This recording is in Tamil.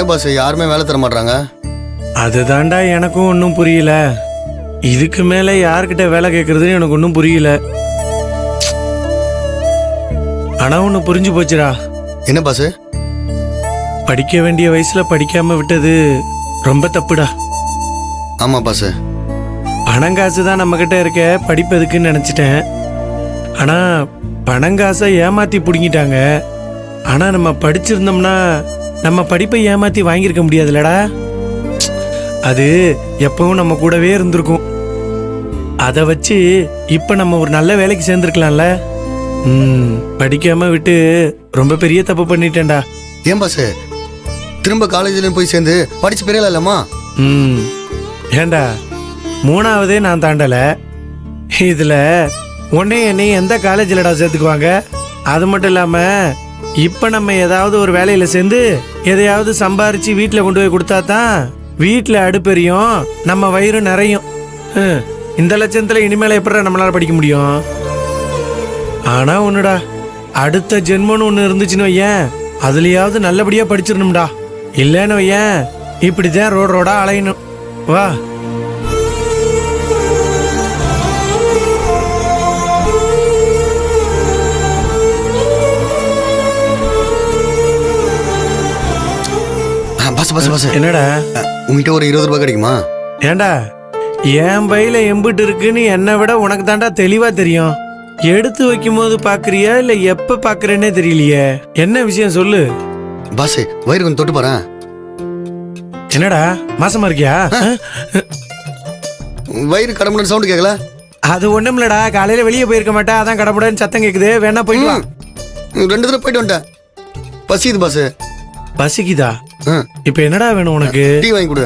பாஸ் யாருமே வேலை தர மாட்டாங்க? அதுதான்டா எனக்கும் ஒன்றும் புரியல. இதுக்கு மேலே யார்கிட்ட வேலை கேட்கறதுன்னு எனக்கு ஒன்றும் புரியல. ஆனா ஒன்று புரிஞ்சு போச்சுடா. என்ன பாஸ்? படிக்க வேண்டிய வயசுல படிக்காம விட்டது ரொம்ப தப்புடா. ஆமா பாஸ். பணங்காசு தான் நம்ம கிட்ட இருக்க, படிப்பு எதுக்குன்னு நினைச்சிட்டேன். ஆனா பணங்காசை ஏமாத்தி பிடுங்கிட்டாங்க. ஆனா நம்ம படிச்சிருந்தோம்னா நம்ம படிப்பை ஏமாத்தி வாங்கியிருக்க முடியாதுல்லடா. அது எப்பவும் நம்ம கூடவே இருந்திருக்கும். அதை வச்சு இப்ப நம்ம ஒரு நல்ல வேலைக்கு சேர்ந்துருக்கலாம்ல. படிக்காம விட்டு ரொம்ப பெரிய தப்பு பண்ணிட்டேன்டா. ஏன் பாஸ் திரும்ப காலேஜ்லயும் போய் சேர்ந்து படிச்சு பெரியல இல்லம்மா? ஏண்டா 3ஆவதே நான் தாண்டல. இதுல உடனே என்னை எந்த காலேஜ்லடா சேர்த்துக்குவாங்க? அது மட்டும் இல்லாம இப்ப நம்ம ஏதாவது ஒரு வேலையில சேர்ந்து எதையாவது சம்பாரிச்சு வீட்டுல கொண்டு போய் கொடுத்தா தான் வீட்டுல அடுப்பெரியும், நம்ம வயிறு நிறையும். இந்த லட்சத்துல இனிமேல எப்படி நம்மளால படிக்க முடியும்? ஆனா ஒண்ணுடா, அடுத்த ஜென்மன்னு ஒண்ணு இருந்துச்சுன்னு வையேன், அதுலயாவது நல்லபடியா படிச்சிடணும்டா. இல்லன்னு வையேன், இப்படிதான் ரோடா அலையணும். வா. என்னடா உங்ககிட்ட ஒரு 20 ரூபாய் கிடைக்குமா? ஏண்டா என் பையில எம்பிட்டு இருக்குன்னு என்னை விட உனக்கு தாண்டா தெளிவா தெரியும். எடுத்து வைக்கும் போது பாக்குறியா இல்ல எப்ப பாக்குறேன்னே தெரியலையே. என்ன விஷயம் சொல்லு பாஸ். வயிறு கொஞ்சம் தொட்டு பாறேன். என்னடா மாசமா இருக்கியா? வயிறு கடமுடன் சவுண்ட் கேட்கல? அது ஒண்ணும் இல்லடா, காலையில வெளியே போயிருக்க மாட்டேன், அதான் கடமுடன் சத்தம் கேக்குது. வேணா போயிட்டு வா. 2 தடவை போயிட்டு வந்துட்டேன். பசிக்குது பாஸ். பசிக்குதா? இப்ப என்னடா வேணும் உனக்கு? டீ வாங்கி கொடு.